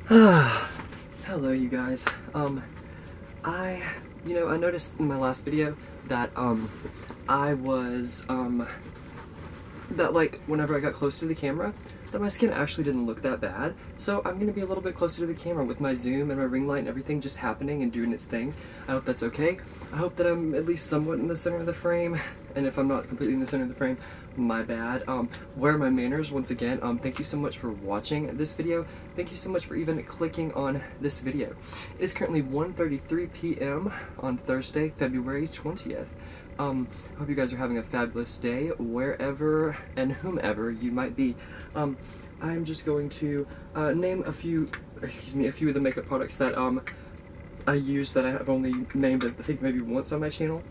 Hello, you guys. I noticed in my last video that, I was, that, like, whenever I got close to the camera, that my skin actually didn't look that bad. So I'm gonna be a little bit closer to the camera with my zoom and my ring light and everything just happening and doing its thing. I hope that's okay. I hope that I'm at least somewhat in the center of the frame, and if I'm not completely in the center of the frame, my bad. Where are my manners? Once again, thank you so much for watching this video. Thank you so much for even clicking on this video. It is currently 1:33 p.m. on Thursday, February 20th. I hope you guys are having a fabulous day wherever and whomever you might be. I'm just going to name a few of the makeup products that I use that I have only named I think maybe once on my channel.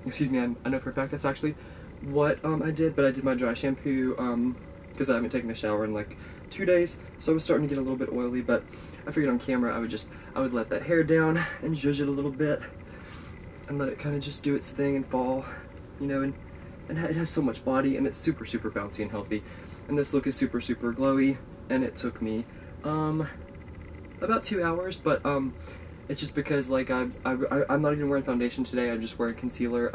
Excuse me, I know for a fact that's actually what I did, but I did my dry shampoo because I haven't taken a shower in like 2 days, so I was starting to get a little bit oily, but I figured on camera I would let that hair down and zhuzh it a little bit and let it kind of just do its thing and fall, you know, and it has so much body and it's super bouncy and healthy, and this look is super glowy, and it took me about 2 hours, but it's just because like I'm not even wearing foundation today. I'm just wearing concealer,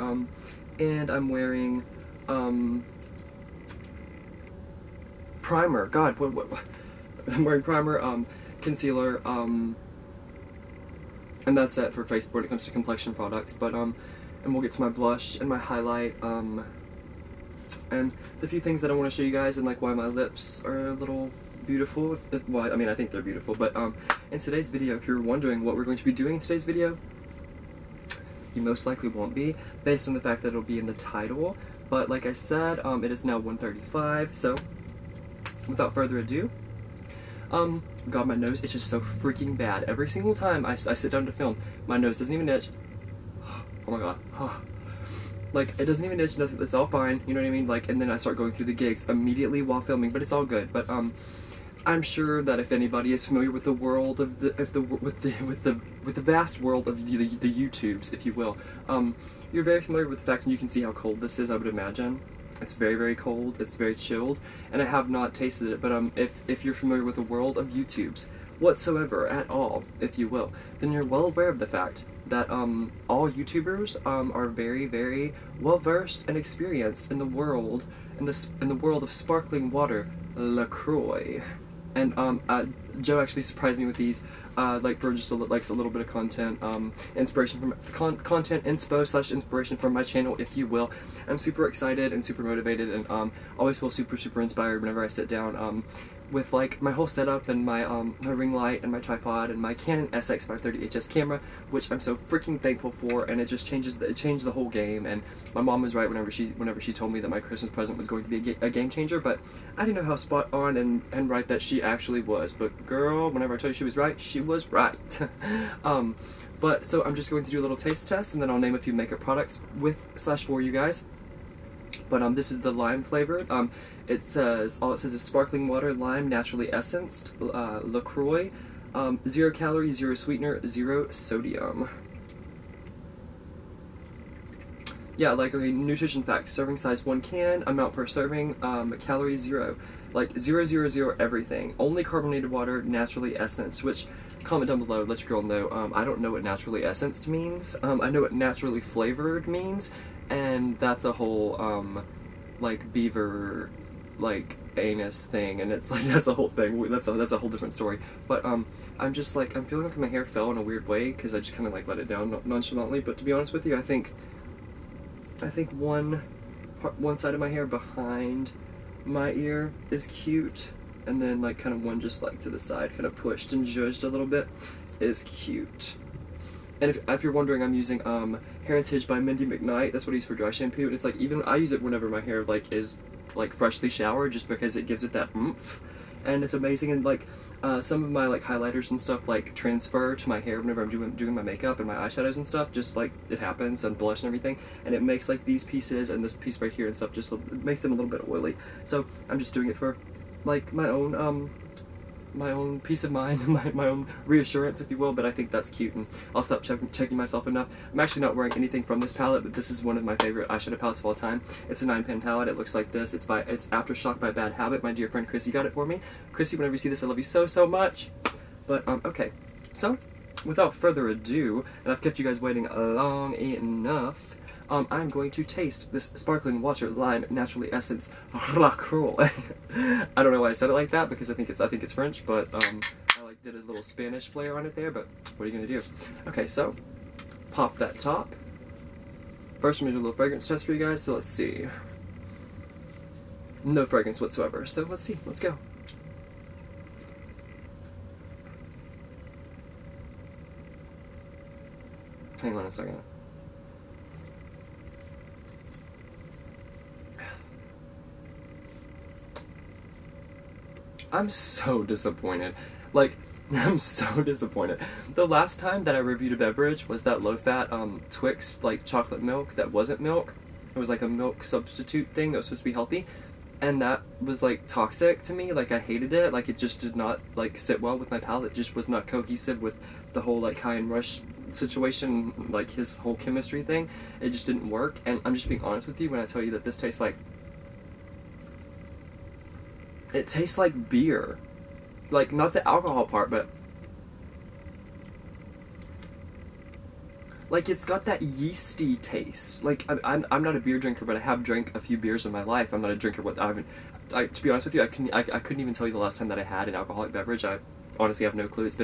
and I'm wearing primer. God, what I'm wearing primer, concealer, and that's it for face when it comes to complexion products. But and we'll get to my blush and my highlight, and the few things that I want to show you guys, and like why my lips are a little beautiful. Well, I mean, I think they're beautiful, but in today's video, if you're wondering what we're going to be doing in today's video, you most likely won't be, based on the fact that it'll be in the title. But like I said, it is now 1:35, so without further ado, God, my nose itches so freaking bad. Every single time I sit down to film, my nose doesn't even itch. Oh my god. Like, it doesn't even itch, nothing, it's all fine, you know what I mean? Like, and then I start going through the gigs immediately while filming, but it's all good. But I'm sure that if anybody is familiar with the world of with the vast world of the YouTubes, if you will, you're very familiar with the fact, and you can see how cold this is. I would imagine it's very cold. It's very chilled, and I have not tasted it. But if you're familiar with the world of YouTubes whatsoever at all, if you will, then you're well aware of the fact that all YouTubers are very well versed and experienced in the world of sparkling water, Croix. And Joe actually surprised me with these, like for just a little bit of content, inspiration from content inspo / inspiration from my channel, if you will. I'm super excited and super motivated, and always feel super inspired whenever I sit down with like my whole setup and my my ring light and my tripod and my Canon SX530 HS camera, which I'm so freaking thankful for, and it just changed the whole game. And my mom was right whenever she told me that my Christmas present was going to be a game changer, but I didn't know how spot on and right that she actually was. But girl, whenever I told you she was right, she was right. But so I'm just going to do a little taste test, and then I'll name a few makeup products with / for you guys. But this is the lime flavored. All it says is sparkling water, lime, naturally essenced, LaCroix, 0 calories, 0 sweetener, 0 sodium. Yeah, like, okay, nutrition facts: serving size 1 can, amount per serving, calories 0, like 000 everything. Only carbonated water, naturally essenced. Which, comment down below, let your girl know. I don't know what naturally essenced means. I know what naturally flavored means, and that's a whole like beaver like anus thing, and it's like that's a whole thing. That's a whole different story. But I'm just like, I'm feeling like my hair fell in a weird way because I just kind of like let it down nonchalantly. But to be honest with you, I think one side of my hair behind my ear is cute, and then like kind of one just like to the side, kind of pushed and zhuzhed a little bit, is cute. And if you're wondering, I'm using Heritage by Mindy McKnight. That's what I use for dry shampoo, and it's like, even I use it whenever my hair like is like freshly showered, just because it gives it that oomph, and it's amazing. And like some of my like highlighters and stuff like transfer to my hair whenever I'm doing my makeup and my eyeshadows and stuff, just like it happens, and blush and everything, and it makes like these pieces and this piece right here and stuff, just it makes them a little bit oily. So I'm just doing it for like my own peace of mind, my own reassurance, if you will, but I think that's cute, and I'll stop checking myself enough. I'm actually not wearing anything from this palette, but this is one of my favorite eyeshadow palettes of all time. It's a 9-pin palette. It looks like this. It's Aftershock by Bad Habit. My dear friend Chrissy got it for me. Chrissy, whenever you see this, I love you so, so much. But, okay. So, without further ado, and I've kept you guys waiting long enough, I'm going to taste this sparkling water lime naturally essence La Croix. I don't know why I said it like that, because I think it's French, but I did a little Spanish flair on it there, but what are you gonna do? Okay, so pop that top. First I'm gonna do a little fragrance test for you guys, so let's see. No fragrance whatsoever, so let's see, let's go. Hang on a second. I'm so disappointed. Like, I'm so disappointed. The last time that I reviewed a beverage was that low-fat Twix, like, chocolate milk that wasn't milk. It was like a milk substitute thing that was supposed to be healthy. And that was, like, toxic to me. Like, I hated it. Like, it just did not, like, sit well with my palate. It just was not cohesive with the whole, like, High and Rush situation, like, his whole chemistry thing. It just didn't work. And I'm just being honest with you when I tell you that this tastes like... It tastes like beer. Like, not the alcohol part, but... Like, it's got that yeasty taste. Like, I'm not a beer drinker, but I have drank a few beers in my life. I'm not a drinker. To be honest with you, I couldn't even tell you the last time that I had an alcoholic beverage. I honestly have no clue. It's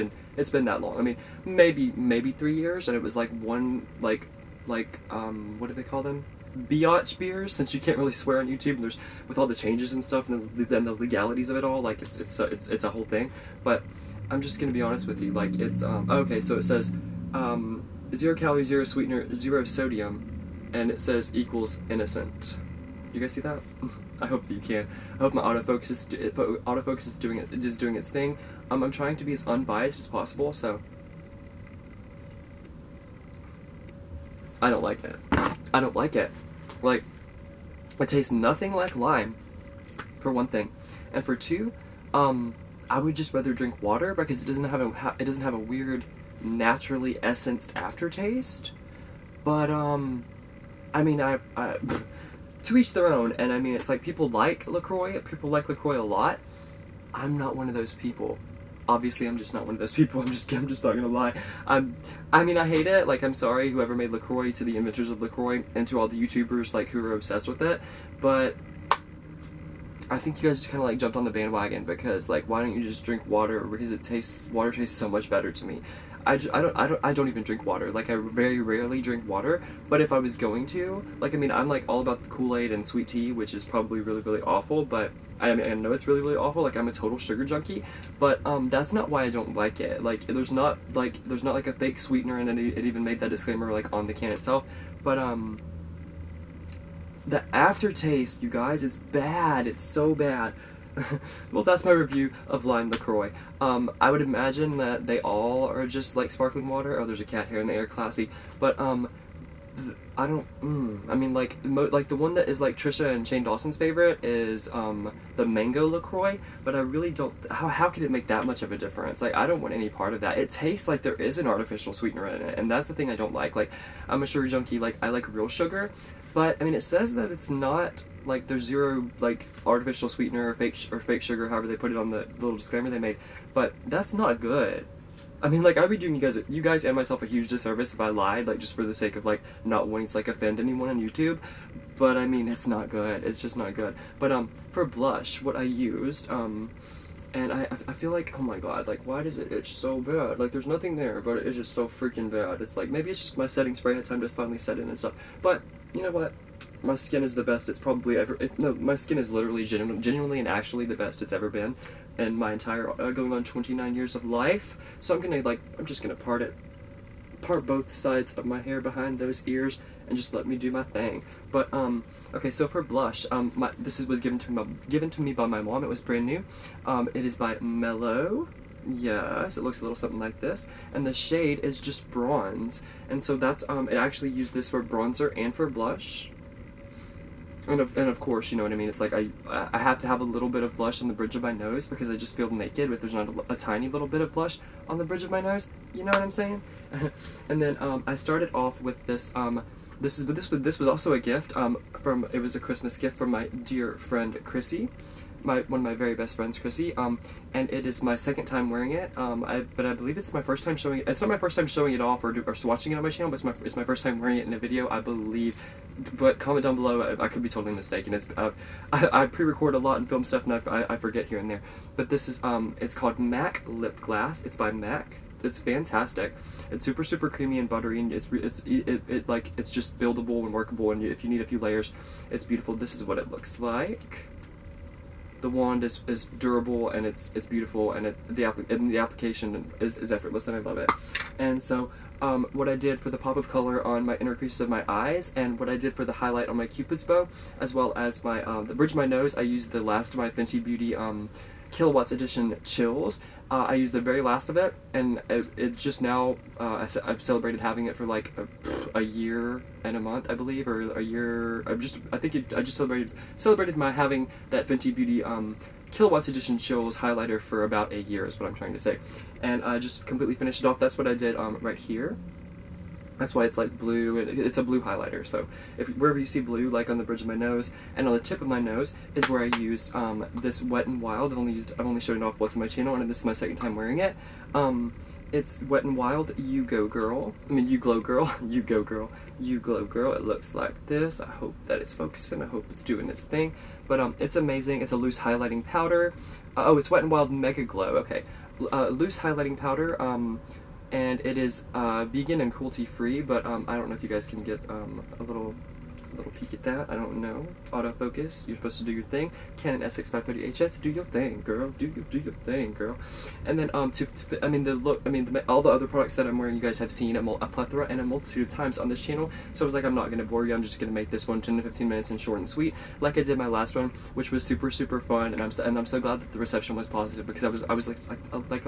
been that long. I mean, maybe 3 years, and it was like one, like, what do they call them? Biatch beers, since you can't really swear on YouTube, and there's, with all the changes and stuff, and then the legalities of it all, like, it's a whole thing. But I'm just gonna be honest with you, like, it's okay, so it says 0 calories, 0 sweetener, 0 sodium, and it says equals innocent. You guys see that? I hope that you can. I hope my autofocus is doing its thing. I'm trying to be as unbiased as possible, so I don't like it. I don't like it. Like, it tastes nothing like lime, for one thing, and for two, I would just rather drink water because it doesn't have a weird, naturally essenced aftertaste. But I mean, I to each their own, and I mean, it's like people like LaCroix. People like LaCroix a lot. I'm not one of those people. Obviously, I'm just not one of those people. I'm just not gonna lie. I mean, I hate it. Like, I'm sorry, whoever made LaCroix, to the inventors of LaCroix, and to all the YouTubers, like, who are obsessed with it. But I think you guys just kind of, like, jumped on the bandwagon because, like, why don't you just drink water? Because water tastes so much better to me. I don't even drink water. Like, I very rarely drink water, but if I was going to, like, I mean, I'm, like, all about the Kool-Aid and sweet tea, which is probably really, really awful, but I mean, I know it's really, really awful. Like, I'm a total sugar junkie, but that's not why I don't like it. Like, there's not like a fake sweetener, and it even made that disclaimer, like, on the can itself, but the aftertaste, you guys, it's bad. It's so bad. Well, that's my review of Lime LaCroix. I would imagine that they all are just like sparkling water. Oh, there's a cat here in the air, classy. But I don't. I mean, like the one that is like Trisha and Shane Dawson's favorite is the Mango LaCroix. But I really don't. How could it make that much of a difference? Like, I don't want any part of that. It tastes like there is an artificial sweetener in it, and that's the thing I don't like. Like, I'm a sugar junkie. Like, I like real sugar. But I mean, it says that it's not like there's zero like artificial sweetener or fake sugar, however they put it on the little disclaimer they made. But that's not good. I mean, like, I'd be doing you guys and myself a huge disservice if I lied, like, just for the sake of like not wanting to like offend anyone on YouTube. But I mean, it's not good. It's just not good. But for blush, what I used and I feel like, oh my god, like, why does it itch so bad? Like, there's nothing there, but it's just so freaking bad. It's like, maybe it's just my setting spray had time to finally set in and stuff. But you know what? My skin is the best it's probably ever. No, my skin is literally genuinely and actually the best it's ever been in my entire going on 29 years of life. So I'm just gonna part both sides of my hair behind those ears and just let me do my thing. But okay, so for blush, this was given to me by my mom. It was brand new. It is by Mellow. Yes, it looks a little something like this, and the shade is just bronze, and so that's it actually used this for bronzer and for blush. And of course, you know what I mean. It's like I have to have a little bit of blush on the bridge of my nose because I just feel naked if there's not a tiny little bit of blush on the bridge of my nose. You know what I'm saying? And then I started off with this. This was also a gift from, it was a Christmas gift from my dear friend Chrissy. One of my very best friends, Chrissy, and it is my second time wearing it. But I believe it's my first time showing it. It's not my first time showing it off or watching it on my channel, but it's my first time wearing it in a video, I believe. But comment down below. I could be totally mistaken. It's I pre-record a lot and film stuff, and I forget here and there. But this is it's called MAC Lip Glass. It's by MAC. It's fantastic. It's super creamy and buttery, and it's just buildable and workable. And if you need a few layers, it's beautiful. This is what it looks like. The wand is durable, and it's beautiful, and the application is effortless, and I love it. And so what I did for the pop of color on my inner creases of my eyes, and what I did for the highlight on my Cupid's bow, as well as my the bridge of my nose, I used the last of my Fenty Beauty Kilowatts Edition Chills. I used the very last of it, and it just now, I've celebrated having it for like a year and a month, I believe, or a year. I just celebrated my having that Fenty Beauty Kilowatts Edition Chills highlighter for about a year is what I'm trying to say. And I just completely finished it off. That's what I did right here. That's why it's like blue, and it's a blue highlighter. So wherever you see blue, like on the bridge of my nose and on the tip of my nose, is where I used this Wet n Wild. I've only shown it off once on my channel, and this is my second time wearing it. It's Wet n Wild You Go Girl. I mean, You Glow Girl. You Go Girl. You Glow Girl. It looks like this. I hope that it's focused, and I hope it's doing its thing. But it's amazing. It's a loose highlighting powder. Oh, it's Wet n Wild Mega Glow. Okay, loose highlighting powder. And it is vegan and cruelty-free, but I don't know if you guys can get a little peek at that. I don't know. Autofocus. You're supposed to do your thing. Canon SX530HS. Do your thing, girl. Do your thing, girl. And then all the other products that I'm wearing, you guys have seen a plethora and a multitude of times on this channel. So I was like, I'm not gonna bore you. I'm just gonna make this one 10 to 15 minutes and short and sweet, like I did my last one, which was super fun. And I'm so glad that the reception was positive, because I was like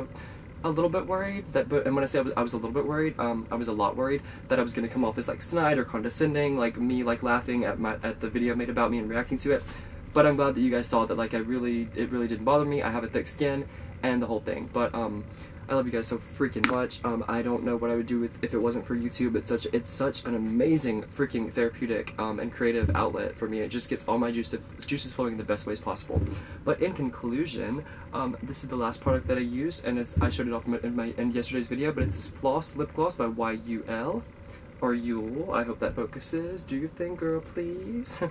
a little bit worried and when I say I was a little bit worried, I was a lot worried that I was gonna come off as like snide or condescending, like me like laughing at the video made about me and reacting to it. But I'm glad that you guys saw that like it really didn't bother me. I have a thick skin and the whole thing. But I love you guys so freaking much. I don't know what I would do if it wasn't for YouTube. It's such an amazing freaking therapeutic and creative outlet for me. It just gets all my juices flowing in the best ways possible. But in conclusion, this is the last product that I used, and I showed it off in yesterday's video. But it's this Floss Lip Gloss by YUL. Or Yule. I hope that focuses. Do your thing, girl, please.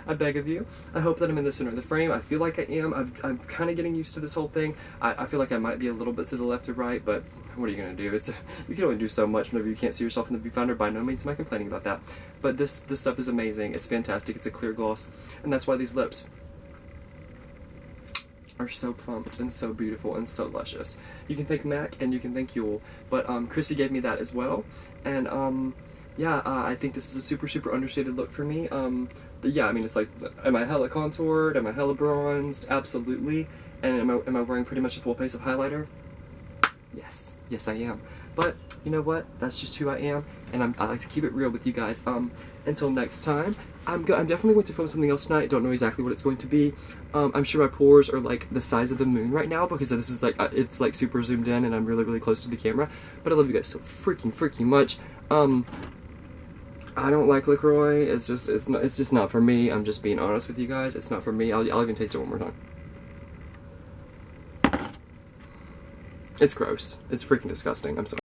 I beg of you. I hope that I'm in the center of the frame. I feel like I am. I'm kind of getting used to this whole thing. I feel like I might be a little bit to the left or right, but what are you going to do? You can only do so much whenever you can't see yourself in the viewfinder. By no means am I complaining about that. But this stuff is amazing. It's fantastic. It's a clear gloss. And that's why these lips are so plump and so beautiful and so luscious. You can thank MAC and you can thank Yule. But Chrissy gave me that as well. And yeah, I think this is a super understated look for me. Yeah, I mean, it's like, am I hella contoured? Am I hella bronzed? Absolutely. And am I wearing pretty much a full face of highlighter? Yes. Yes, I am. But, you know what? That's just who I am, and I like to keep it real with you guys. Until next time, I'm definitely going to film something else tonight. Don't know exactly what it's going to be. I'm sure my pores are like the size of the moon right now, because this is like, it's like super zoomed in, and I'm really close to the camera. But I love you guys so freaking much. I don't like LaCroix. It's just not for me. I'm just being honest with you guys. It's not for me. I'll even taste it one more time. It's gross. It's freaking disgusting. I'm sorry.